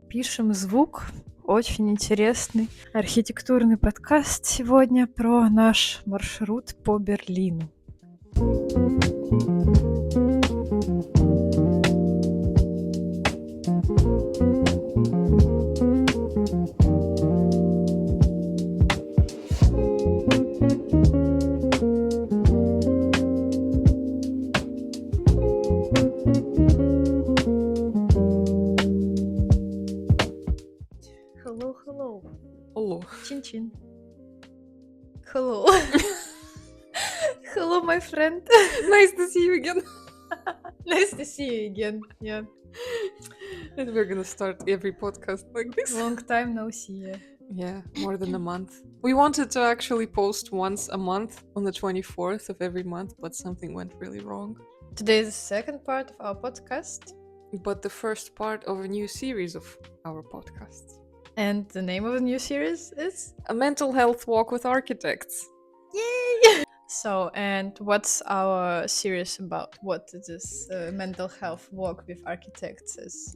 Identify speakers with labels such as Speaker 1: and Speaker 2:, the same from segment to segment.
Speaker 1: Пишем звук. Очень интересный архитектурный подкаст сегодня про наш маршрут по Берлину. Hello.
Speaker 2: Hello.
Speaker 1: Чин-чин. Hello. Hello, my friend.
Speaker 2: Nice to see you again.
Speaker 1: Nice to see you again. Yeah.
Speaker 2: And we're gonna start every podcast like this.
Speaker 1: Long time no see.
Speaker 2: Yeah, more than a month. We wanted to actually post once a month on the 24th of every month, but something went really wrong.
Speaker 1: Today is the second part of our podcast.
Speaker 2: But the first part of a new series of our podcasts.
Speaker 1: And the name of the new series is?
Speaker 2: A mental health walk with architects.
Speaker 1: Yay! So, and what's our series about? What is this mental health walk with architects is?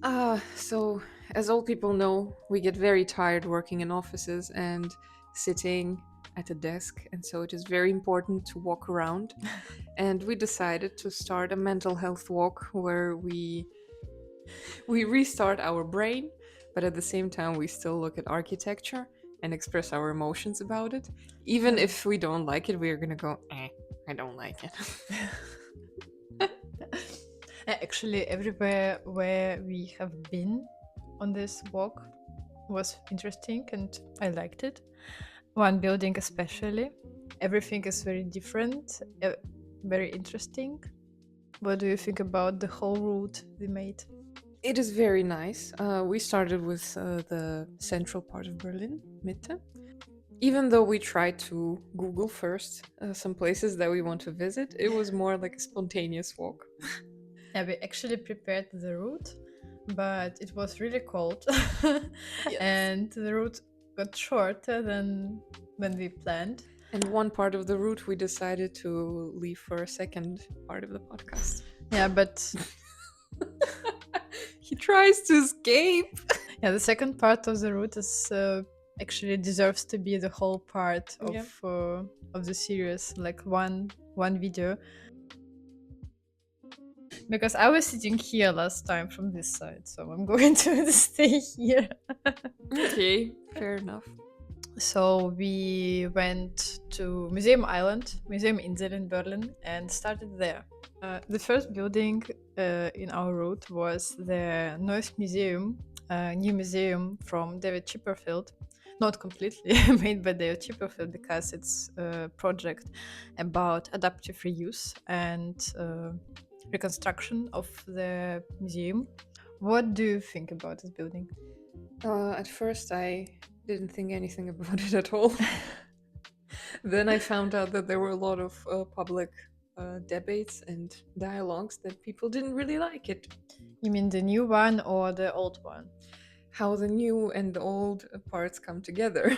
Speaker 2: So as all people know, we get very tired working in offices and sitting at a desk, and so it is very important to walk around. And we decided to start a mental health walk where we restart our brain, but at the same time we still look at architecture and express our emotions about it. Even if we don't like it, we're gonna go, I don't like it.
Speaker 1: Actually, everywhere where we have been on this walk was interesting and I liked it. One building especially. Everything is very different, very interesting. What do you think about the whole route we made?
Speaker 2: It is very nice. We started with the central part of Berlin, Mitte. Even though we tried to Google first some places that we want to visit, it was more like a spontaneous walk.
Speaker 1: Yeah, we actually prepared the route, but it was really cold.
Speaker 2: Yes.
Speaker 1: And the route got shorter than when we planned.
Speaker 2: And one part of the route we decided to leave for a second part of the podcast.
Speaker 1: Yeah, but
Speaker 2: he tries to escape.
Speaker 1: Yeah, the second part of the route is actually deserves to be the whole part of the series, like one video. Because I was sitting here last time from this side, so I'm going to stay here.
Speaker 2: Okay, fair enough.
Speaker 1: So we went to Museum Insel in Berlin, and started there. The first building in our route was the Neues Museum, a new museum from David Chipperfield. Not completely made by David Chipperfield, because it's a project about adaptive reuse and reconstruction of the museum. What do you think about this building?
Speaker 2: At first I didn't think anything about it at all. Then I found out that there were a lot of public debates and dialogues that people didn't really like it.
Speaker 1: You mean the new one or the old one?
Speaker 2: How the new and the old parts come together.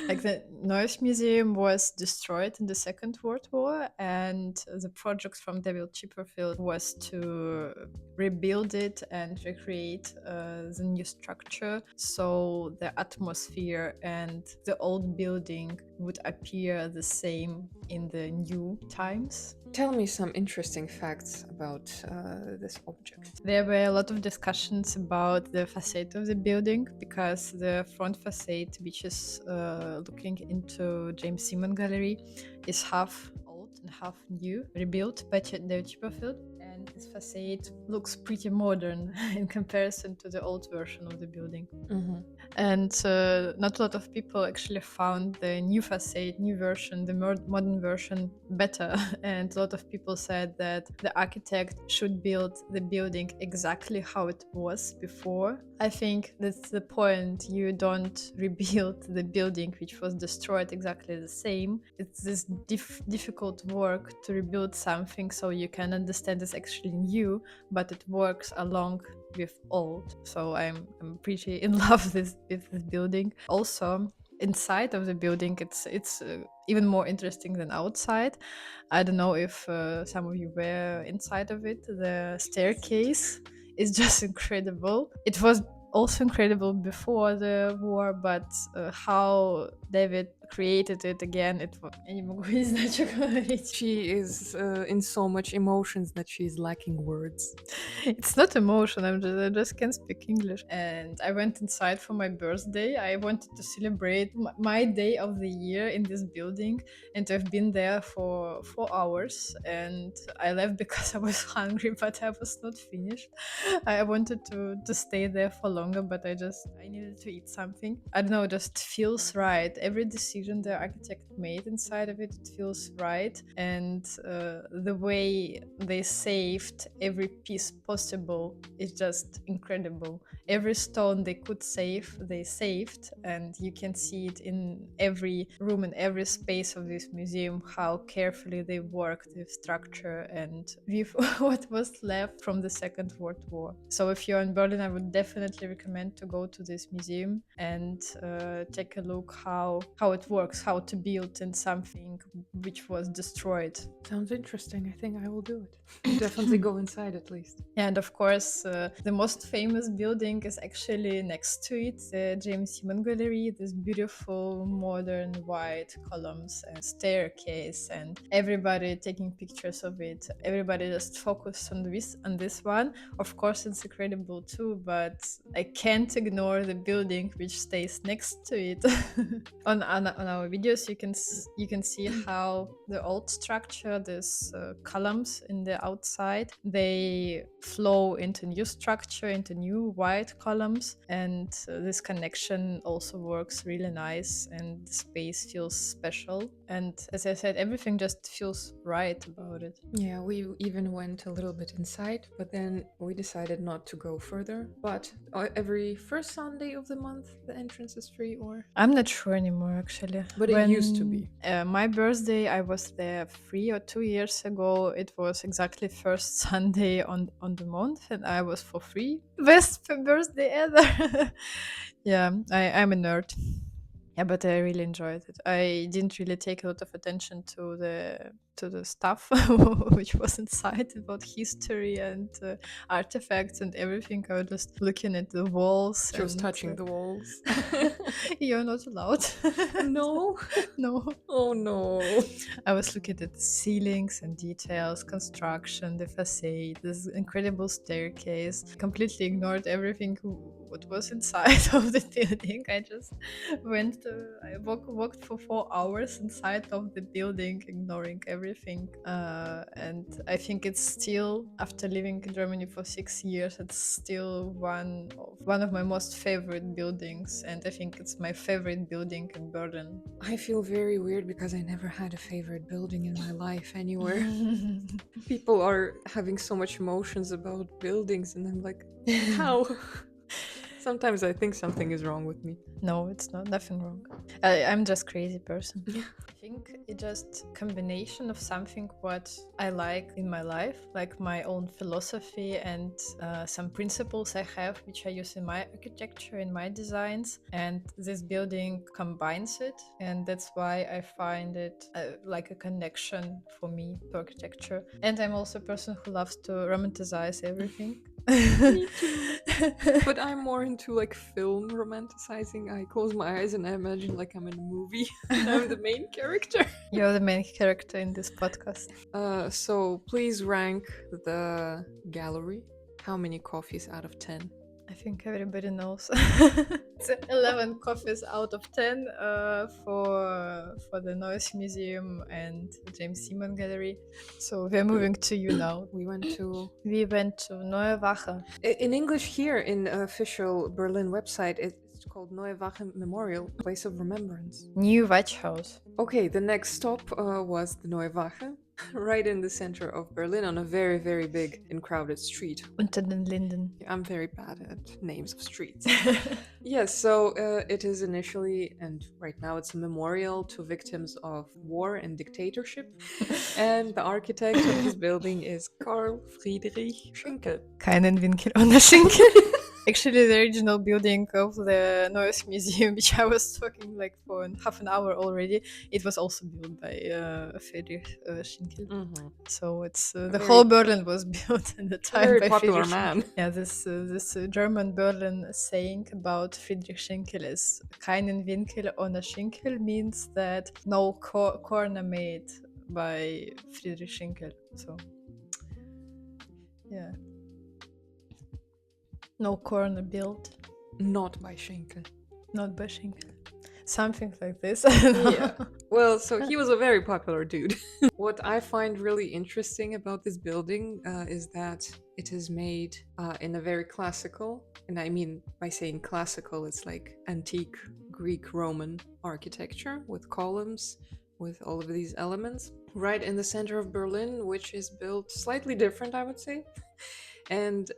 Speaker 1: Like the Neues Museum was destroyed in the Second World War, and the project from David Chipperfield was to rebuild it and recreate the new structure, so the atmosphere and the old building would appear the same in the new times.
Speaker 2: Tell me some interesting facts about this object.
Speaker 1: There were a lot of discussions about the facade of the building, because the front facade, which is looking into James Simon Gallery, is half old and half new, rebuilt by David Chipperfield. And this facade looks pretty modern in comparison to the old version of the building.
Speaker 2: Mm-hmm.
Speaker 1: And not a lot of people actually found the new facade, new version, the modern version better. And a lot of people said that the architect should build the building exactly how it was before. I think that's the point. You don't rebuild the building which was destroyed exactly the same. It's this difficult work to rebuild something so you can understand it's actually new, but it works along with old. So I'm pretty in love with this building. Also, inside of the building, it's even more interesting than outside. I don't know if some of you were inside of it. The staircase is just incredible. It was also incredible before the war, but how David created it again, it was... Я не могу, не знаю, что говорить.
Speaker 2: She is in so much emotions that she's lacking words.
Speaker 1: It's not emotion. I just can't speak English. And I went inside for my birthday. I wanted to celebrate my day of the year in this building, and I've been there for 4 hours. And I left because I was hungry, but I was not finished. I wanted to stay there for longer, but I needed to eat something. I don't know, it just feels right. Every decision the architect made inside of it feels right, and the way they saved every piece possible is just incredible. Every stone they could save, they saved, and you can see it in every room and every space of this museum how carefully they worked with structure and with what was left from the Second World War. So if you're in Berlin, I would definitely recommend to go to this museum and take a look how it works, how to build in something which was destroyed.
Speaker 2: Sounds interesting. I think I will do it. Definitely go inside at least.
Speaker 1: Yeah, and of course, the most famous building is actually next to it, the James Simon Gallery, this beautiful modern white columns and staircase, and everybody taking pictures of it. Everybody just focused on this one. Of course, it's incredible too, but I can't ignore the building which stays next to it. on our videos, you can see how the old structure, these columns in the outside, they flow into new structure, into new white columns, and this connection also works really nice, and the space feels special. And as I said, everything just feels right about it.
Speaker 2: Yeah, we even went a little bit inside, but then we decided not to go further. But every first Sunday of the month, the entrance is free, or?
Speaker 1: I'm not sure anymore, actually.
Speaker 2: But it used to be.
Speaker 1: My birthday, I was there 3 or 2 years ago. It was exactly first Sunday on the month, and I was for free. Best birthday ever. Yeah, I'm a nerd. Yeah, but I really enjoyed it. I didn't really take a lot of attention to the stuff which was inside about history and artifacts and everything. I was just looking at the walls.
Speaker 2: She was touching the walls.
Speaker 1: You're not allowed.
Speaker 2: No.
Speaker 1: No.
Speaker 2: Oh no.
Speaker 1: I was looking at the ceilings and details, construction, the facade, this incredible staircase. Completely ignored everything what was inside of the building. I just I walked for 4 hours inside of the building, ignoring everything. And I think it's still, after living in Germany for 6 years, it's still one of my most favorite buildings, and I think it's my favorite building in Berlin.
Speaker 2: I feel very weird because I never had a favorite building in my life anywhere. People are having so much emotions about buildings, and I'm like, how? Sometimes I think something is wrong with me.
Speaker 1: No, it's nothing wrong. I'm just crazy person. I think it's just combination of something what I like in my life, like my own philosophy and some principles I have, which I use in my architecture, in my designs, and this building combines it, and that's why I find it like a connection for me to architecture. And I'm also a person who loves to romanticize everything.
Speaker 2: Me too. But I'm more into like film romanticizing. I close my eyes and I imagine like I'm in a movie and I'm the main character.
Speaker 1: You're the main character in this podcast.
Speaker 2: So please rank the gallery. How many coffees out of 10?
Speaker 1: I think everybody knows. It's 11 coffees out of 10 for the Neues Museum and James Simon Gallery. So we're moving to you now.
Speaker 2: We went to
Speaker 1: Neue Wache.
Speaker 2: In English here in official Berlin website it's called Neue Wache Memorial, Place of Remembrance.
Speaker 1: New Watch House.
Speaker 2: Okay, the next stop was the Neue Wache, right in the center of Berlin on a very, very big and crowded street.
Speaker 1: Unter den Linden.
Speaker 2: I'm very bad at names of streets. Yes, so it is initially, and right now it's a memorial to victims of war and dictatorship. And the architect of this building is Karl Friedrich Schinkel.
Speaker 1: Keinen Winkel ohne Schinkel. Actually, the original building of the Neues Museum, which I was talking like for half an hour already, it was also built by Friedrich Schinkel.
Speaker 2: Hmm.
Speaker 1: So it's
Speaker 2: A
Speaker 1: the whole
Speaker 2: very,
Speaker 1: Berlin was built at the
Speaker 2: a
Speaker 1: time
Speaker 2: very
Speaker 1: by
Speaker 2: popular
Speaker 1: Friedrich Schinkel.
Speaker 2: man.
Speaker 1: Yeah, this German Berlin saying about Friedrich Schinkel is "keinen Winkel ohne Schinkel" means that no corner made by Friedrich Schinkel. So yeah, no corner built,
Speaker 2: Not by Schinkel.
Speaker 1: not by Schinkel. Something like this. I don't
Speaker 2: Yeah.
Speaker 1: know.
Speaker 2: Well, so he was a very popular dude. What I find really interesting about this building is that it is made in a very classical, and I mean by saying classical, it's like antique Greek Roman architecture with columns, with all of these elements, right in the center of Berlin, which is built slightly different, I would say. And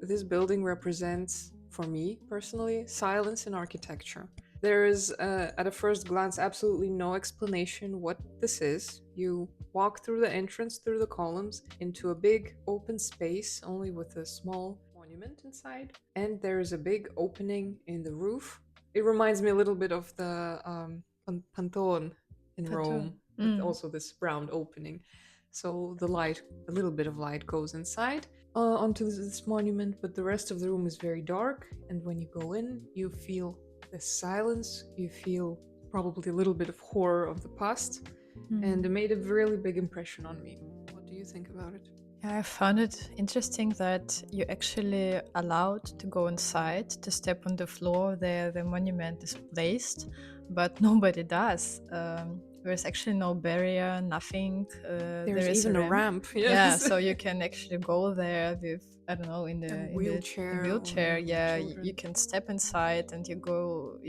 Speaker 2: this building represents, for me personally, silence in architecture. There is, at a first glance, absolutely no explanation what this is. You walk through the entrance, through the columns, into a big open space, only with a small monument inside. And there is a big opening in the roof. It reminds me a little bit of the Pantheon in
Speaker 1: Pattern.
Speaker 2: Rome, with also this round opening. So the light, a little bit of light goes inside onto this monument, but the rest of the room is very dark. And when you go in, you feel the silence, you feel probably a little bit of horror of the past, and it made a really big impression on me. What do you think about it?
Speaker 1: Yeah, I found it interesting that you actually allowed to go inside to step on the floor where the monument is placed, but nobody does. There's actually no barrier, nothing.
Speaker 2: There's
Speaker 1: There is a
Speaker 2: even a
Speaker 1: ramp.
Speaker 2: ramp,
Speaker 1: Yeah,
Speaker 2: yes.
Speaker 1: so you can actually go there with, I don't know, in
Speaker 2: A
Speaker 1: the
Speaker 2: wheelchair
Speaker 1: wheelchair.
Speaker 2: or with
Speaker 1: Yeah, you
Speaker 2: children.
Speaker 1: can step inside and you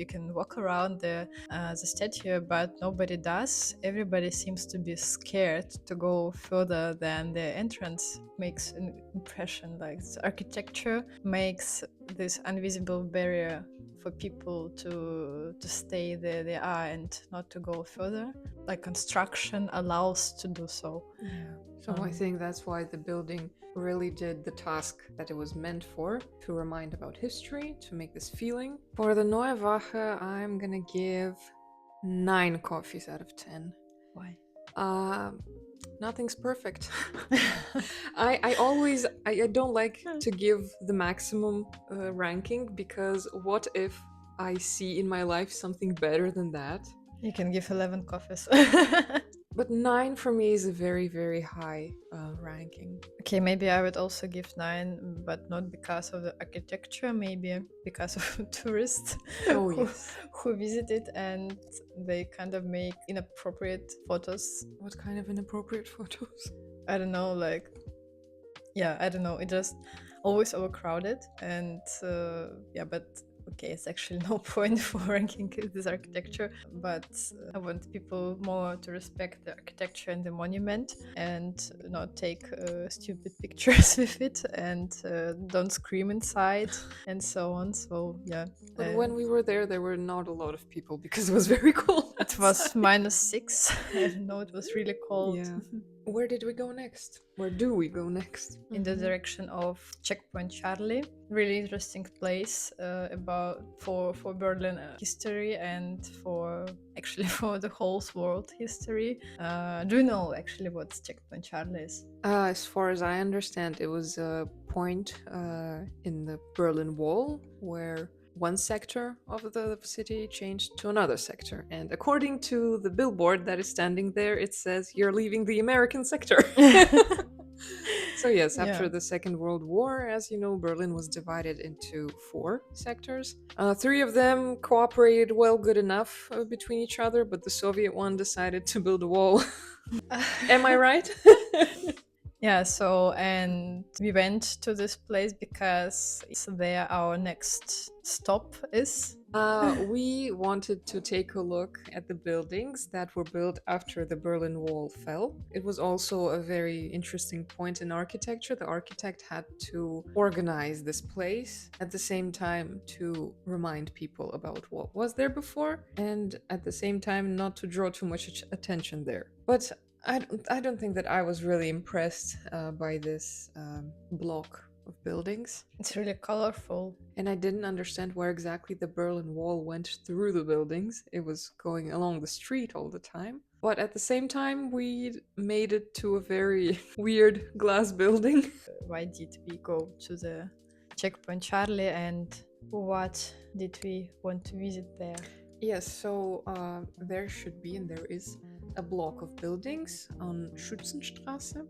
Speaker 1: can walk around the statue, but nobody does. Everybody seems to be scared to go further than the entrance makes an impression. Like the architecture makes this invisible barrier for people to stay there they are and not to go further. Like construction allows to do so.
Speaker 2: Yeah. So I think that's why the building really did the task that it was meant for, to remind about history, to make this feeling. For the Neue Wache, I'm gonna give 9 coffees out of 10.
Speaker 1: Why?
Speaker 2: Nothing's perfect. I don't like to give the maximum ranking, because what if I see in my life something better than that?
Speaker 1: You can give 11 coffees.
Speaker 2: But 9 for me is a very, very high ranking.
Speaker 1: Okay, maybe I would also give 9, but not because of the architecture, maybe because of tourists
Speaker 2: Oh,
Speaker 1: who,
Speaker 2: yes.
Speaker 1: who visit it and they kind of make inappropriate photos.
Speaker 2: What kind of inappropriate photos?
Speaker 1: I don't know, like, yeah, I don't know. It just always overcrowded. And yeah, but okay, it's actually no point for ranking this architecture, but I want people more to respect the architecture and the monument and not take stupid pictures with it and don't scream inside and so on. So yeah.
Speaker 2: But when we were there were not a lot of people because it was very cold.
Speaker 1: It was -6. I don't know, it was really cold.
Speaker 2: Yeah. Where did we go next? Where do we go next?
Speaker 1: In the direction of Checkpoint Charlie. Really interesting place about for Berlin history and for actually for the whole world history. Do you know actually what Checkpoint Charlie is?
Speaker 2: As far as I understand, it was a point in the Berlin Wall where one sector of the city changed to another sector. And according to the billboard that is standing there, it says, "You're leaving the American sector." So, yes, after
Speaker 1: Yeah.
Speaker 2: the Second World War, as you know, Berlin was divided into 4 sectors. 3 of them cooperated well, good enough between each other, but the Soviet one decided to build a wall. Am I right?
Speaker 1: Yeah, so and we went to this place because it's there our next stop is.
Speaker 2: We wanted to take a look at the buildings that were built after the Berlin Wall fell. It was also a very interesting point in architecture. The architect had to organize this place at the same time to remind people about what was there before, and at the same time not to draw too much attention there. But I don't think that I was really impressed by this block of buildings.
Speaker 1: It's really colorful.
Speaker 2: And I didn't understand where exactly the Berlin Wall went through the buildings. It was going along the street all the time. But at the same time, we made it to a very weird glass building.
Speaker 1: Why did we go to the Checkpoint Charlie, and what did we want to visit there?
Speaker 2: Yes, so there should be, and there is, a block of buildings on Schützenstraße,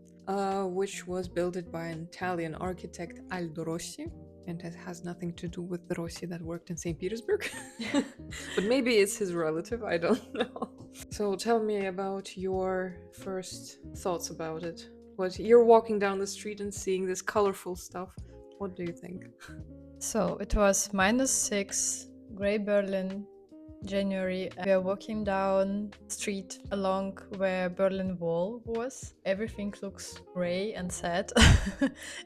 Speaker 2: which was built by an Italian architect, Aldo Rossi, and it has nothing to do with the Rossi that worked in St. Petersburg. But maybe it's his relative, I don't know. So tell me about your first thoughts about it. What, you're walking down the street and seeing this colorful stuff. What do you think?
Speaker 1: So it was -6, gray Berlin, January. We are walking down street along where Berlin Wall was. Everything looks gray and sad.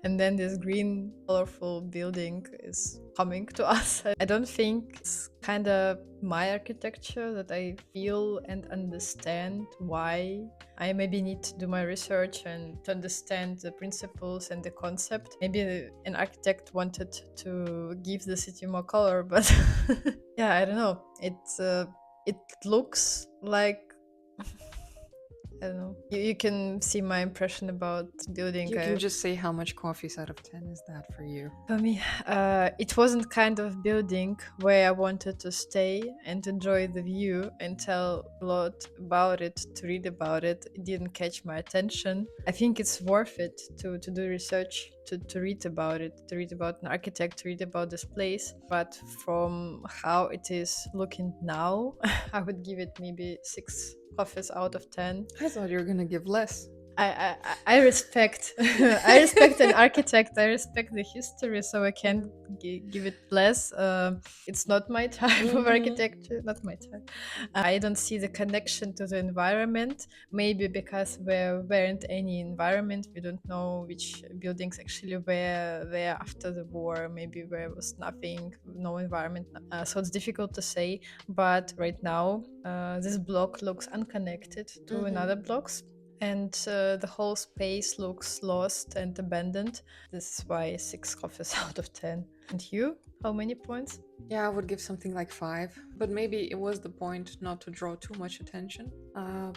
Speaker 1: And then this green, colorful building is coming to us. I don't think it's kind of my architecture that I feel and understand why. I maybe need to do my research and to understand the principles and the concept. Maybe an architect wanted to give the city more color, but yeah, I don't know. It looks like I don't know. You can see my impression about building.
Speaker 2: You can just say how much coffees out of 10 is that for you?
Speaker 1: For me, it wasn't kind of building where I wanted to stay and enjoy the view and tell a lot about it, to read about it. It didn't catch my attention. I think it's worth it to do research, to read about it, to read about an architect, to read about this place. But from how it is looking now, I would give it maybe 6 coffees out of 10.
Speaker 2: I thought you were gonna give less.
Speaker 1: I respect I respect an architect. I respect the history, so I can't give it less. It's not my type of architecture, not my type. I don't see the connection to the environment. Maybe because there weren't any environment, we don't know which buildings actually were there after the war. Maybe there was nothing, no environment. So it's difficult to say. But right now, this block looks unconnected to another blocks. And the whole space looks lost and abandoned. This is why 6 coffees out of 10. And you? How many points?
Speaker 2: Yeah, I would give something like 5. But maybe it was the point not to draw too much attention.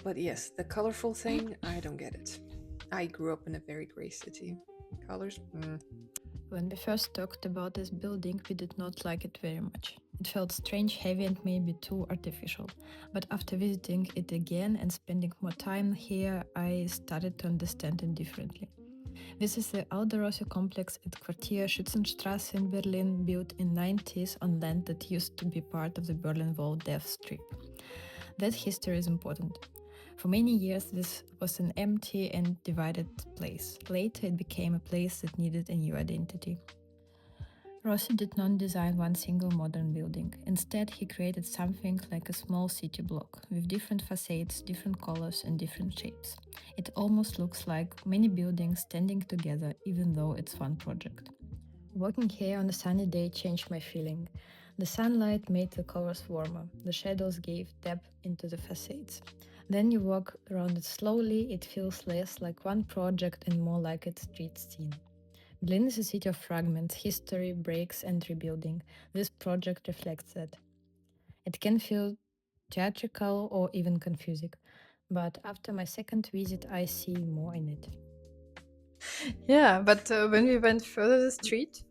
Speaker 2: But yes, the colorful thing, I don't get it. I grew up in a very gray city. Colors?
Speaker 3: When we first talked about this building, we did not like it very much. It felt strange, heavy, and maybe too artificial. But after visiting it again and spending more time here, I started to understand it differently. This is the Aldo Rossi complex at cathARCHis in Berlin, built in 90s on land that used to be part of the Berlin Wall death strip. That history is important. For many years, this was an empty and divided place. Later, it became a place that needed a new identity. Rossi did not design one single modern building. Instead, he created something like a small city block, with different facades, different colors, and different shapes. It almost looks like many buildings standing together, even though it's one project. Walking here on a sunny day changed my feeling. The sunlight made the colors warmer, the shadows gave depth into the facades. Then you walk around it slowly, it feels less like one project and more like a street scene. Berlin is a city of fragments, history, breaks, and rebuilding. This project reflects that. It can feel theatrical or even confusing, but after my second visit, I see more in it.
Speaker 1: Yeah, but when we went further the street,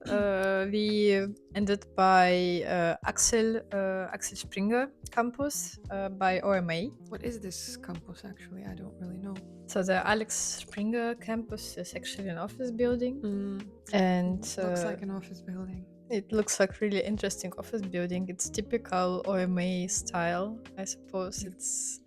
Speaker 1: we ended by Axel Springer campus by OMA.
Speaker 2: What is this campus actually? I don't really know.
Speaker 1: So the Alex Springer campus is actually an office building, and
Speaker 2: Looks like an office building.
Speaker 1: It looks like really interesting office building. It's typical OMA style, I suppose. It's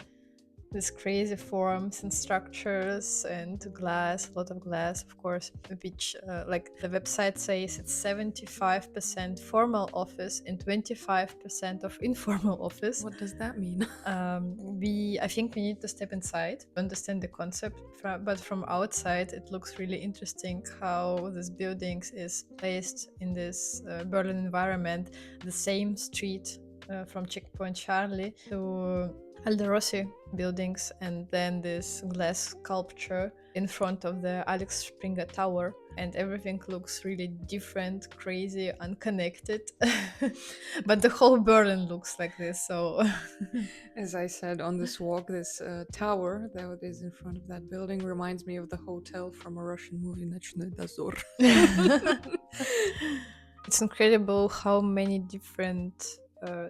Speaker 1: these crazy forms and structures and glass, a lot of glass, of course, which, like the website says, it's 75% formal office and 25% of informal office.
Speaker 2: What does that mean?
Speaker 1: I think we need to step inside to understand the concept, but from outside, it looks really interesting how this building is placed in this Berlin environment, the same street from Checkpoint Charlie to Aldo Rossi buildings, and then this glass sculpture in front of the Alex Springer Tower. and everything looks really different, crazy, unconnected. But the whole Berlin looks like this, so
Speaker 2: As I said on this walk, this tower that is in front of that building reminds me of the hotel from a Russian movie, Nochnoi Dozor.
Speaker 1: it's incredible how many different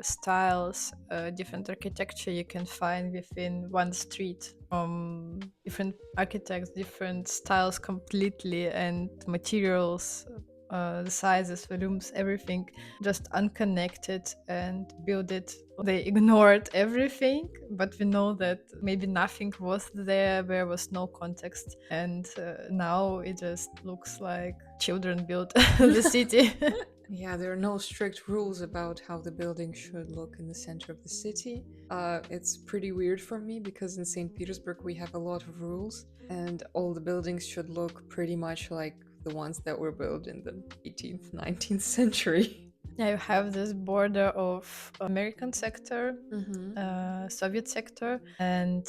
Speaker 1: styles, different architecture you can find within one street, from different architects, different styles completely, and materials, the sizes, volumes, everything just unconnected and build it. They ignored everything, but we know that maybe nothing was there was no context, and now it just looks like children built the city.
Speaker 2: Yeah, there are no strict rules about how the building should look in the center of the city. It's pretty weird for me because in St. Petersburg we have a lot of rules, and all the buildings should look pretty much like the ones that were built in the 18th, 19th century.
Speaker 1: Yeah, you have this border of American sector, Soviet sector, and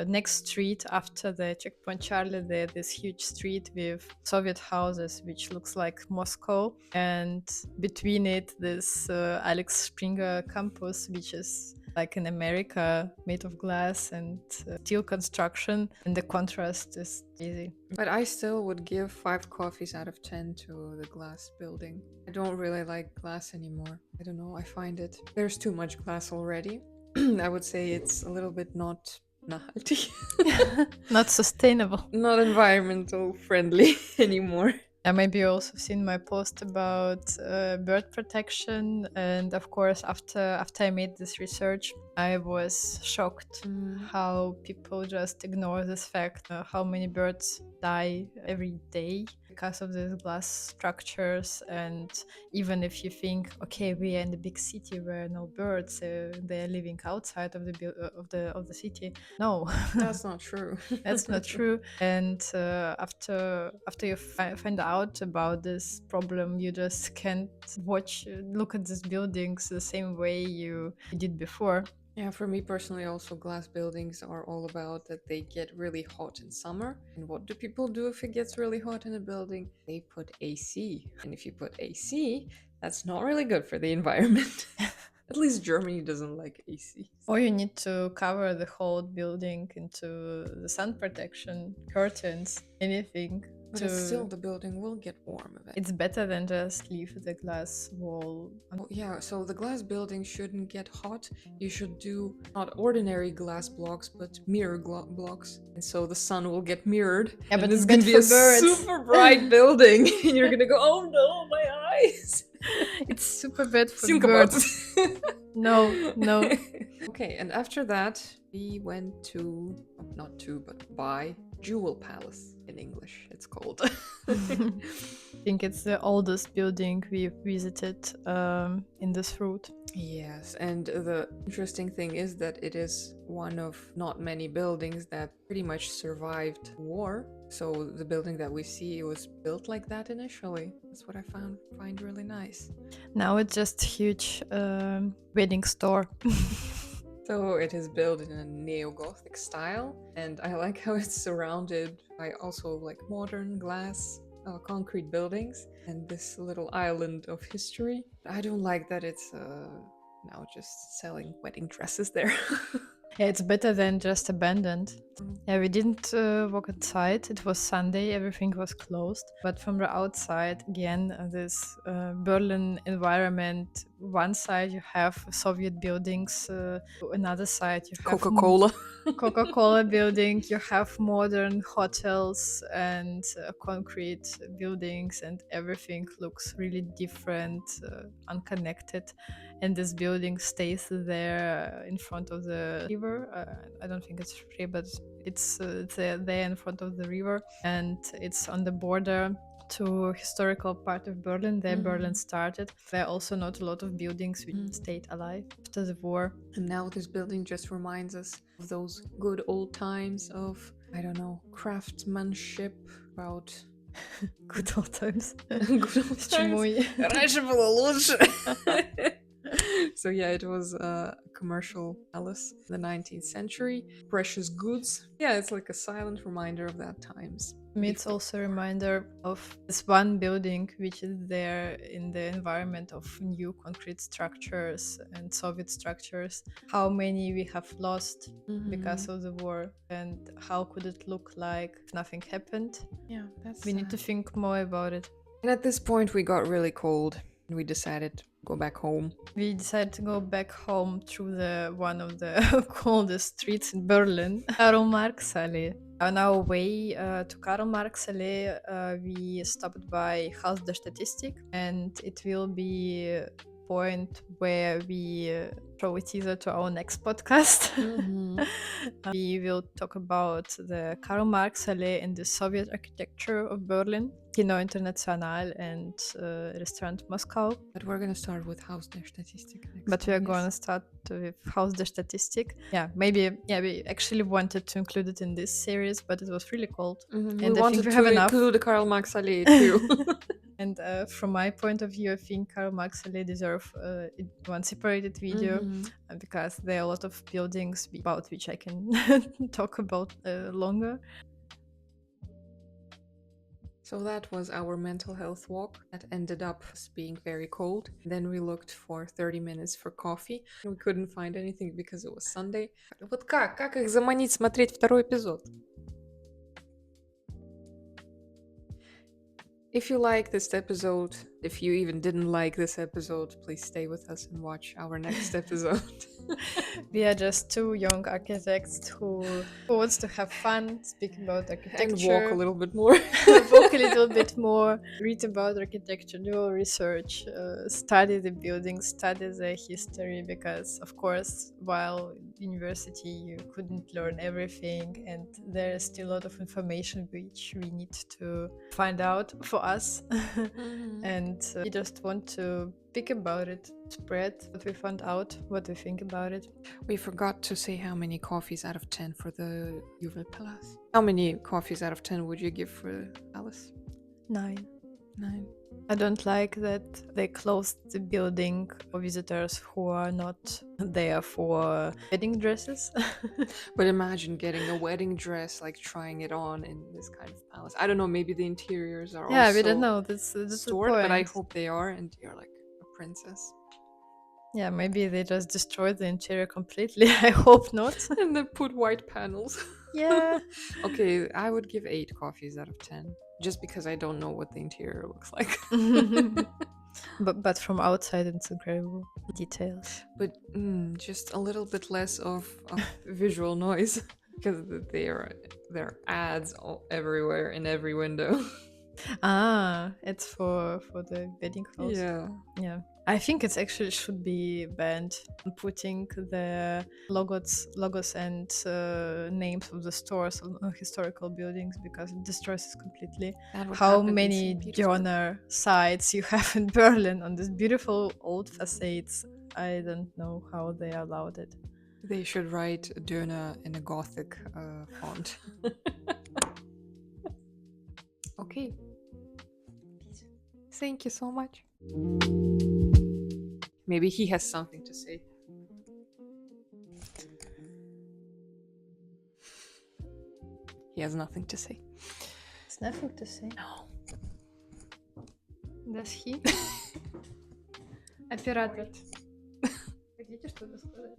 Speaker 1: next street after the checkpoint Charlie, there's this huge street with Soviet houses, which looks like Moscow, and between it, this Alex Springer campus, which is like in America, made of glass and steel construction, and the contrast is easy.
Speaker 2: But I still would give 5 coffees out of 10 to the glass building. I don't really like glass anymore. I don't know, I find there's too much glass already. I would say it's a little bit not nachhaltig.
Speaker 1: Not sustainable.
Speaker 2: Not environmental friendly anymore.
Speaker 1: Maybe you also seen my post about bird protection, and of course, after I made this research, I was shocked how people just ignore this fact. How many birds die every day because of these glass structures, and even if you think, okay, we are in the big city where no birds, they're living outside of the city. No,
Speaker 2: that's not true.
Speaker 1: That's not true. And after you find out about this problem, you just can't look at these buildings the same way you did before.
Speaker 2: Yeah, for me personally, also glass buildings are all about that they get really hot in summer. And what do people do if it gets really hot in a building? They put AC. And if you put AC, that's not really good for the environment. At least Germany doesn't like AC.
Speaker 1: Or you need to cover the whole building into the sun protection, curtains, anything.
Speaker 2: But still, the building will get warm eventually.
Speaker 1: It's better than just leave the glass wall.
Speaker 2: Oh, yeah, so the glass building shouldn't get hot. You should do not ordinary glass blocks, but mirror blocks. And so the sun will get mirrored.
Speaker 1: Yeah, but
Speaker 2: it's going to be a super bright building. And you're going to go, oh no, my eyes.
Speaker 1: It's super bad for birds. No.
Speaker 2: Okay, and after that, we went to, but by Jewel Palace in English, it's called.
Speaker 1: I think it's the oldest building we've visited in this route.
Speaker 2: Yes, and the interesting thing is that it is one of not many buildings that pretty much survived war. So the building that we see was built like that initially. That's what I find really nice.
Speaker 1: Now it's just a huge wedding store.
Speaker 2: So it is built in a neo-Gothic style, and I like how it's surrounded by also like modern glass concrete buildings and this little island of history. I don't like that it's now just selling wedding dresses there.
Speaker 1: Yeah, it's better than just abandoned. Yeah, we didn't walk outside. It was Sunday, everything was closed. But from the outside, again, this Berlin environment. One side you have Soviet buildings, another side you have Coca-Cola building, you have modern hotels and concrete buildings, and everything looks really different, unconnected. And this building stays there in front of the river. I don't think it's free, but it's there in front of the river, and it's on the border to historical part of Berlin. There Berlin started. There are also not a lot of buildings which stayed alive after the war.
Speaker 2: And now this building just reminds us of those good old times of, I don't know, craftsmanship, about
Speaker 1: good old times.
Speaker 2: Good old times. Раньше было лучше. So yeah, it was a commercial palace in the 19th century. Precious goods. Yeah, it's like a silent reminder of that times.
Speaker 1: Me, it's also a reminder of this one building which is there in the environment of new concrete structures and Soviet structures. How many we have lost because of the war, and how could it look like if nothing happened?
Speaker 2: Yeah, that's.
Speaker 1: We need to think more about it.
Speaker 2: And at this point, we got really cold, and we decided to go back home.
Speaker 1: We decided to go back home through one of the coldest streets in Berlin, Karl Marx Allee. On our way to Karl Marx Allee, we stopped by Haus der Statistik, and it will be a point where we throw a teaser to our next podcast. We will talk about the Karl Marx Allee and the Soviet architecture of Berlin, Kino International, and Restaurant Moscow.
Speaker 2: But we're gonna start with Haus der Statistik next.
Speaker 1: But we are going to start with Haus der Statistik. Yeah, maybe. Yeah, we actually wanted to include it in this series, but it was really cold,
Speaker 2: And
Speaker 1: I
Speaker 2: we
Speaker 1: think
Speaker 2: wanted
Speaker 1: we
Speaker 2: to
Speaker 1: have enough.
Speaker 2: include the Karl Marx Allee too.
Speaker 1: And from my point of view, I think Karl Marx Allee deserve one separated video because there are a lot of buildings about which I can talk about longer.
Speaker 2: So that was our mental health walk that ended up as being very cold. Then we looked for 30 minutes for coffee. We couldn't find anything because it was Sunday. Вот как? Как их заманить смотреть второй эпизод? If you like this episode, if you even didn't like this episode, please stay with us and watch our next episode.
Speaker 1: We are just two young architects who wants to have fun, speak about architecture,
Speaker 2: And walk a little bit more.
Speaker 1: walk a little bit more, read about architecture, do research, study the buildings, study the history, because of course while university you couldn't learn everything, and there is still a lot of information which we need to find out for us. And we just want to speak about it, spread what we found out, what we think about it.
Speaker 2: We forgot to say how many coffees out of 10 for the Juwel Palace. How many coffees out of 10 would you give for Alice?
Speaker 1: 9.
Speaker 2: 9.
Speaker 1: I don't like that they closed the building for visitors who are not there for wedding dresses.
Speaker 2: But imagine getting a wedding dress, like trying it on in this kind of palace. I don't know, maybe the interiors are
Speaker 1: Yeah,
Speaker 2: also
Speaker 1: we don't know. That's the
Speaker 2: stored, but I
Speaker 1: point.
Speaker 2: hope they are, and you're like a princess.
Speaker 1: Yeah, maybe they just destroyed the interior completely. I hope not.
Speaker 2: And then put white panels.
Speaker 1: Yeah.
Speaker 2: Okay, I would give 8 coffees out of 10, just because I don't know what the interior looks like.
Speaker 1: But from outside, it's incredible details.
Speaker 2: But just a little bit less of visual noise, because there are ads everywhere in every window.
Speaker 1: It's for the wedding halls.
Speaker 2: Yeah.
Speaker 1: I think it actually should be banned, putting the logos and names of the stores on historical buildings, because it destroys it completely. How many donor sites you have in Berlin on these beautiful old facades? I don't know how they allowed it.
Speaker 2: They should write Döner in a Gothic font. Okay. Thank you so much. Maybe he has something to say. He has nothing to say.
Speaker 1: It's nothing to say.
Speaker 2: No.
Speaker 1: Does he? Оператор. Хотите что-то сказать?